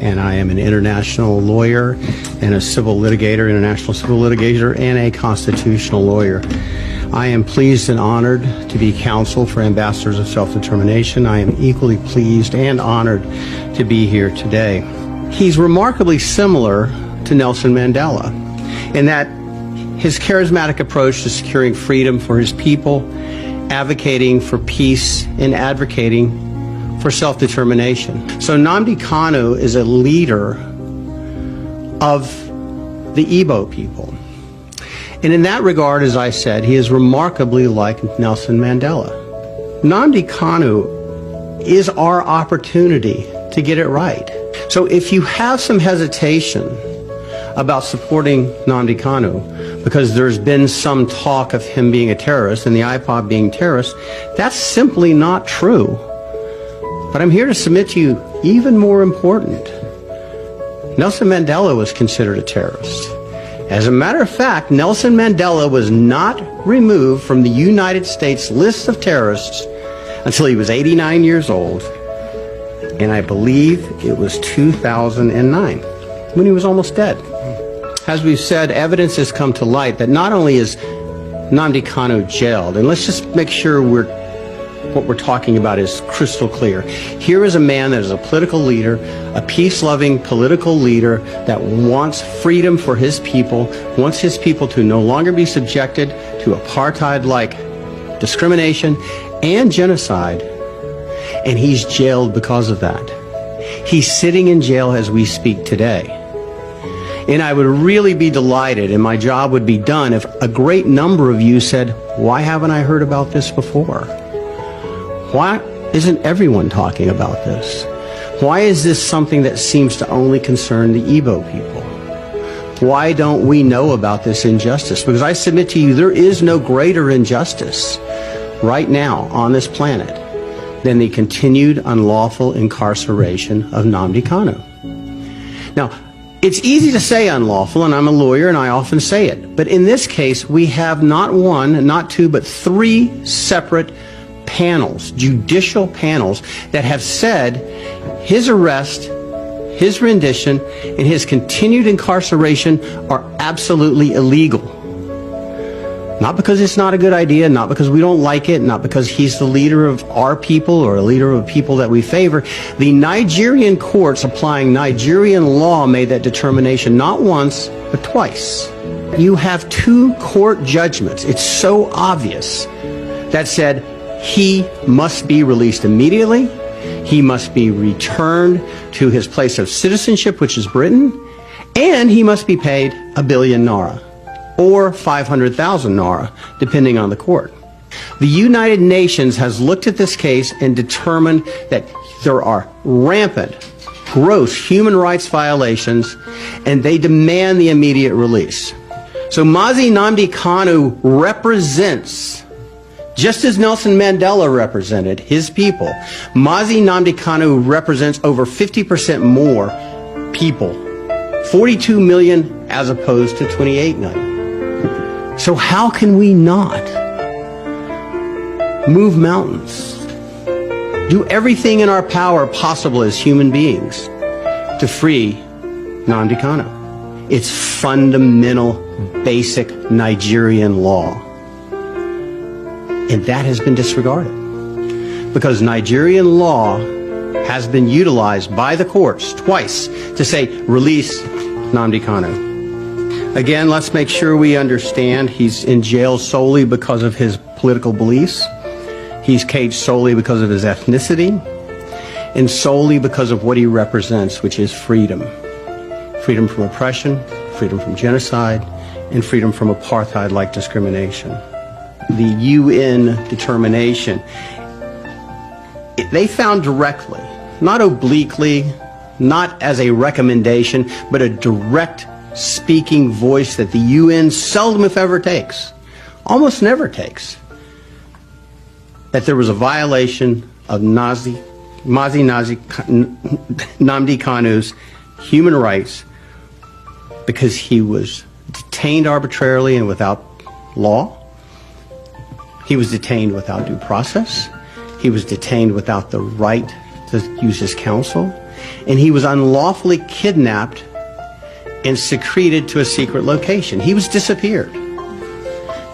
and I am an international lawyer and a civil litigator, international civil litigator, and a constitutional lawyer. I am pleased and honored to be counsel for Ambassadors of Self-Determination. I am equally pleased and honored to be here today. He's remarkably similar to Nelson Mandela in that his charismatic approach to securing freedom for his people, advocating for peace, and advocating for self-determination. So Nnamdi Kanu is a leader of the Igbo people. And in that regard, as I said, he is remarkably like Nelson Mandela. Nnamdi Kanu is our opportunity to get it right. So if you have some hesitation about supporting Nnamdi Kanu, because there's been some talk of him being a terrorist and the IPOB being terrorists, that's simply not true. But I'm here to submit to you, even more important, Nelson Mandela was considered a terrorist. As a matter of fact, Nelson Mandela was not removed from the United States list of terrorists until he was 89 years old, and I believe it was 2009, when he was almost dead. As we've said, evidence has come to light that not only is Nnamdi Kanu jailed, and let's just make sure what we're talking about is crystal clear. Here is a man that is a political leader, a peace-loving political leader that wants freedom for his people, wants his people to no longer be subjected to apartheid-like discrimination and genocide, and he's jailed because of that. He's sitting in jail as we speak today. And I would really be delighted, and my job would be done, if a great number of you said, why haven't I heard about this before? Why isn't everyone talking about this? Why is this something that seems to only concern the Igbo people? Why don't we know about this injustice? Because I submit to you, there is no greater injustice right now on this planet than the continued unlawful incarceration of Nnamdi Kanu. Now, it's easy to say unlawful, and I'm a lawyer and I often say it, but in this case we have not one, not two, but three separate panels, judicial panels, that have said his arrest, his rendition, and his continued incarceration are absolutely illegal. Not because it's not a good idea, not because we don't like it, not because he's the leader of our people or a leader of people that we favor. The Nigerian courts applying Nigerian law made that determination not once, but twice. You have two court judgments, it's so obvious, that said he must be released immediately, he must be returned to his place of citizenship, which is Britain, and he must be paid 1 billion naira, or 500,000 naira, depending on the court. The United Nations has looked at this case and determined that there are rampant, gross human rights violations, and they demand the immediate release. So Mazi Nnamdi Kanu represents, just as Nelson Mandela represented his people, Mazi Nnamdi Kanu represents over 50% more people, 42 million as opposed to 28 million. So how can we not move mountains, do everything in our power possible as human beings to free Nnamdi Kanu? It's fundamental, basic Nigerian law. And that has been disregarded because Nigerian law has been utilized by the courts twice to say, release Nnamdi Kanu. Again, let's make sure we understand he's in jail solely because of his political beliefs. He's caged solely because of his ethnicity and solely because of what he represents, which is freedom. Freedom from oppression, freedom from genocide, and freedom from apartheid-like discrimination. The UN determination, they found directly, not obliquely, not as a recommendation, but a direct speaking voice that the UN seldom, if ever, takes, almost never takes, that there was a violation of Mazi Nnamdi Kanu's human rights because he was detained arbitrarily and without law. He was detained without due process. He was detained without the right to use his counsel. and he was unlawfully kidnapped and secreted to a secret location. He was disappeared.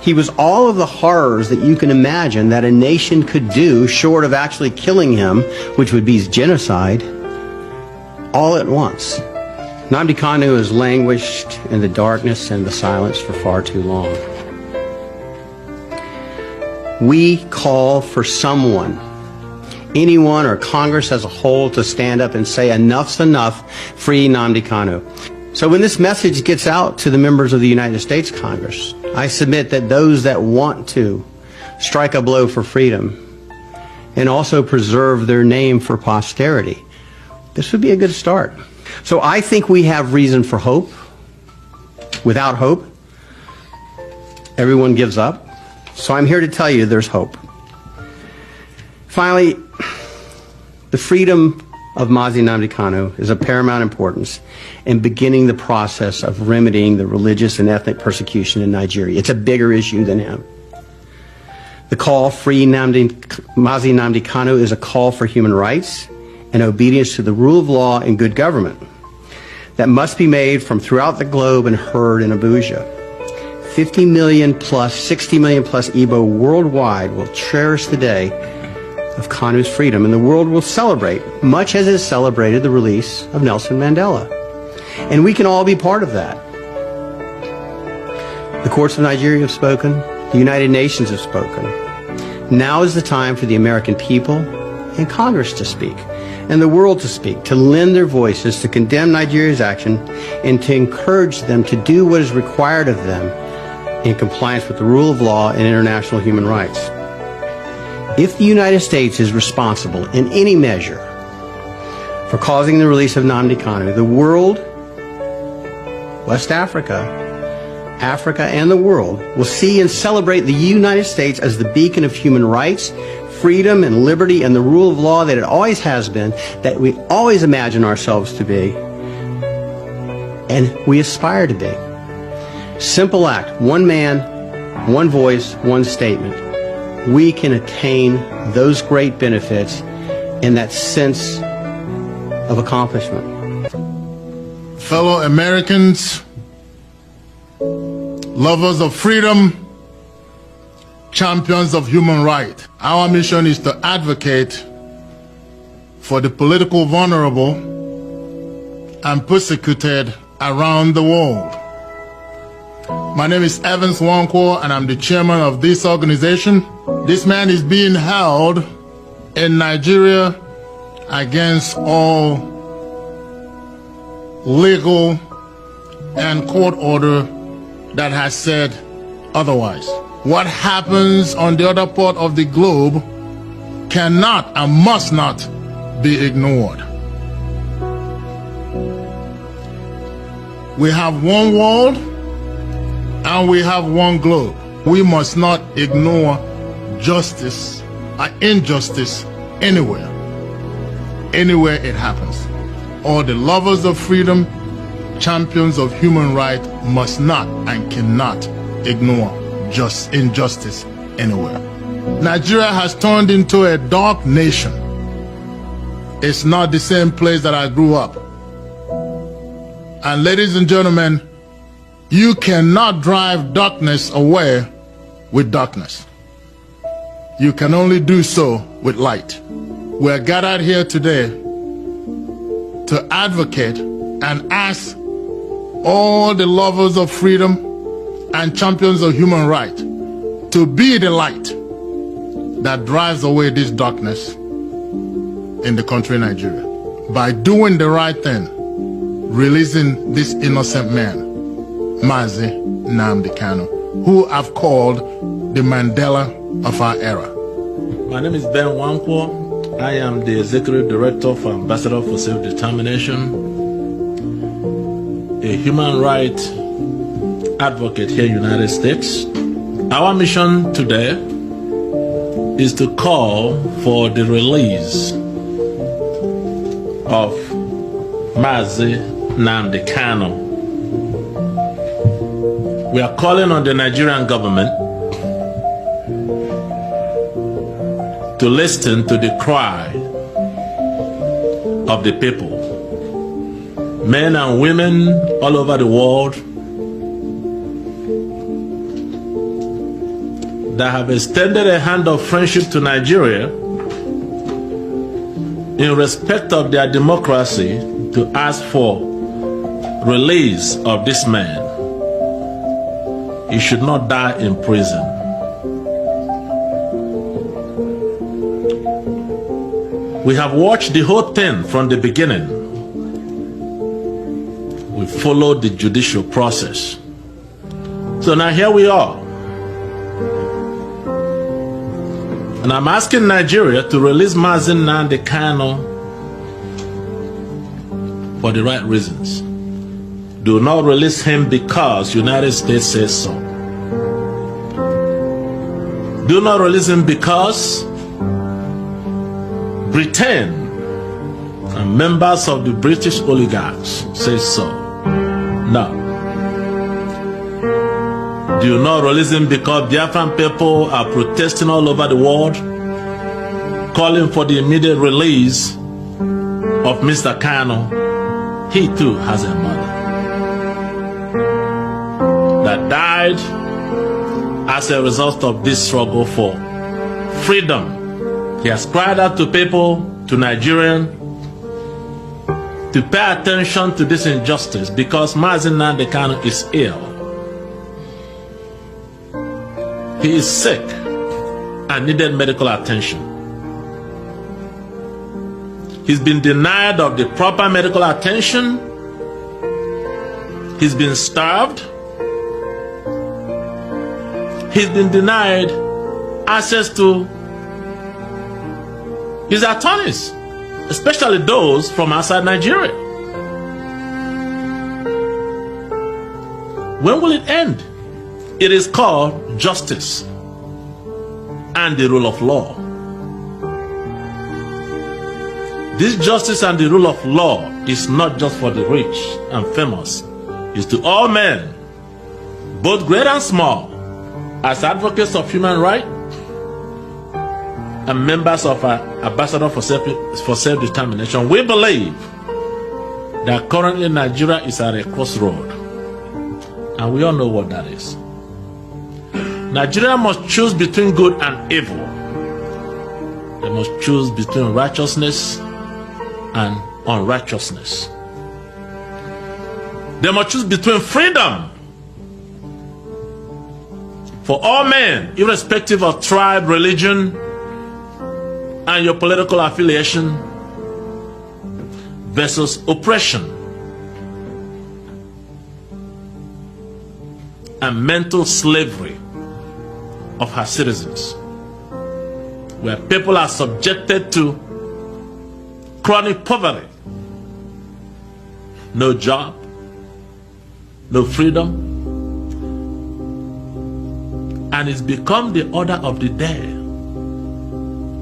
He was all of the horrors that you can imagine that a nation could do short of actually killing him, which would be genocide, all at once. Nnamdi Kanu has languished in the darkness and the silence for far too long. We call for someone, anyone or Congress as a whole, to stand up and say enough's enough, free Nnamdi Kanu. So when this message gets out to the members of the United States Congress, I submit that those that want to strike a blow for freedom and also preserve their name for posterity, this would be a good start. So I think we have reason for hope. Without hope, everyone gives up. So I'm here to tell you there's hope. Finally, the freedom of Mazi Nnamdi Kanu is of paramount importance in beginning the process of remedying the religious and ethnic persecution in Nigeria. It's a bigger issue than him. The call, Free Mazi Nnamdi Kanu, is a call for human rights and obedience to the rule of law and good government that must be made from throughout the globe and heard in Abuja. 50 million plus, 60 million plus Igbo worldwide will cherish the day of Kanu's freedom, and the world will celebrate, much as it celebrated the release of Nelson Mandela. And we can all be part of that. The courts of Nigeria have spoken. The United Nations have spoken. Now is the time for the American people and Congress to speak, and the world to speak, to lend their voices to condemn Nigeria's action and to encourage them to do what is required of them in compliance with the rule of law and international human rights. If the United States is responsible in any measure for causing the release of Nnamdi Kanu, the world, West Africa, Africa, and the world will see and celebrate the United States as the beacon of human rights, freedom, and liberty, and the rule of law that it always has been, that we always imagine ourselves to be, and we aspire to be. Simple act, one man, one voice, one statement. We can attain those great benefits in that sense of accomplishment. Fellow Americans, lovers of freedom, champions of human rights, our mission is to advocate for the political vulnerable and persecuted around the world. My name is Evans Nwankwo, and I'm the chairman of this organization. This man is being held in Nigeria against all legal and court order that has said otherwise. What happens on the other part of the globe cannot and must not be ignored. We have one world and we have one globe. We must not ignore justice or injustice anywhere it happens. All the lovers of freedom, champions of human rights must not and cannot ignore injustice anywhere. Nigeria has turned into a dark nation. It's not the same place that I grew up. And ladies and gentlemen, you cannot drive darkness away with darkness. You can only do so with light. We're gathered here today to advocate and ask all the lovers of freedom and champions of human rights to be the light that drives away this darkness in the country Nigeria by doing the right thing, releasing this innocent man, Mazi Nnamdi Kanu, who I've called the Mandela of our era. My name is Ben Nwankwo. I am the Executive Director for Ambassador for Self-Determination, a human rights advocate here in the United States. Our mission today is to call for the release of Mazi Nnamdi Kanu. We are calling on the Nigerian government to listen to the cry of the people. men and women all over the world that have extended a hand of friendship to Nigeria in respect of their democracy to ask for release of this man. He should not die in prison. We have watched the whole thing from the beginning. We followed the judicial process. So now here we are. And I'm asking Nigeria to release Mazi Nnamdi Kanu for the right reasons. Do not release him because United States says so. Do not release him because Britain and members of the British oligarchs say so. No. Do not release him because Biafran people are protesting all over the world, calling for the immediate release of Mr. Kanu. He too has a mother that died as a result of this struggle for freedom. He has cried out to people, to Nigerians, to pay attention to this injustice because Mazi Nnamdi Kanu is ill. He is sick and needed medical attention. He's been denied of the proper medical attention. He's been starved. He's been denied access to his attorneys, especially those from outside Nigeria. When will it end? It is called justice and the rule of law. This justice and the rule of law is not just for the rich and famous. It's to all men, both great and small, as advocates of human rights and members of our Ambassador for Self-Determination. We believe that currently Nigeria is at a crossroad, and we all know what that is. Nigeria must choose between good and evil. They must choose between righteousness and unrighteousness. They must choose between freedom for all men, irrespective of tribe, religion, and your political affiliation, versus oppression and mental slavery of her citizens, where people are subjected to chronic poverty, no job, no freedom, and it's become the order of the day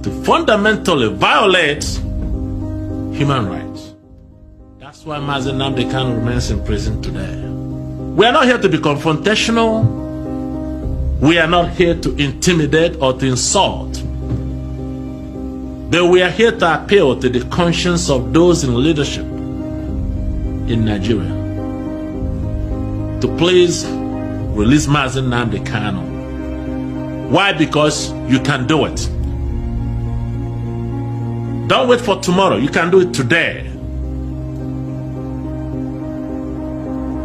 to fundamentally violate human rights. That's why Mazi Nnamdi Kanu remains in prison today. We are not here to be confrontational. We are not here to intimidate or to insult. But we are here to appeal to the conscience of those in leadership in Nigeria to please release Mazi Nnamdi Kanu. Why? Because you can do it. Don't wait for tomorrow. You can do it today.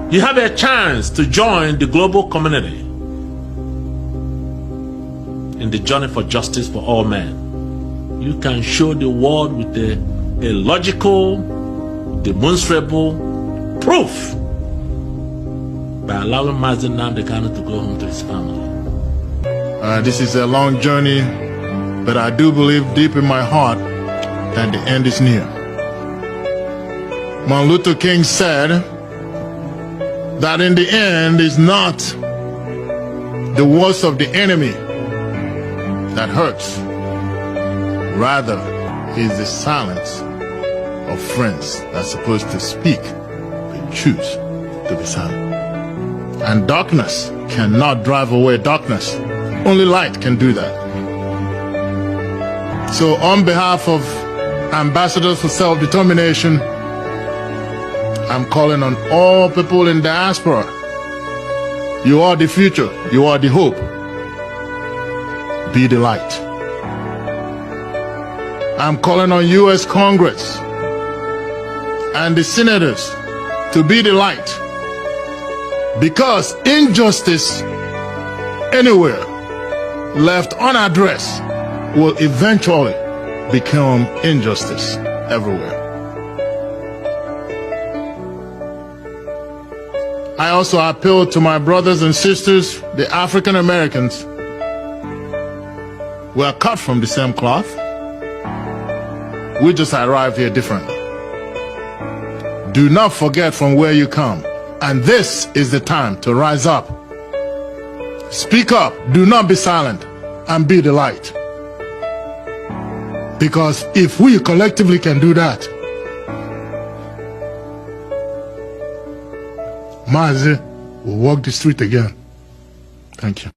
You have a chance to join the global community in the journey for justice for all men. You can show the world with a logical, demonstrable proof by allowing Mazi Nnamdi Kanu to go home to his family. This is a long journey, but I do believe deep in my heart that the end is near. Martin Luther King said that in the end is not the words of the enemy that hurts. Rather, is the silence of friends that's supposed to speak but choose to be silent. And darkness cannot drive away darkness. Only light can do that. So on behalf of Ambassadors for Self-Determination, I'm calling on all people in diaspora. You are the future. You are the hope. Be the light. I'm calling on U.S. Congress and the senators to be the light, because injustice anywhere left unaddressed will eventually become injustice everywhere. I also appeal to my brothers and sisters, the African Americans. We are cut from the same cloth. We just arrived here differently. Do not forget from where you come. And this is the time to rise up. Speak up, do not be silent, and be the light. Because if we collectively can do that, Mazi will walk the street again. Thank you.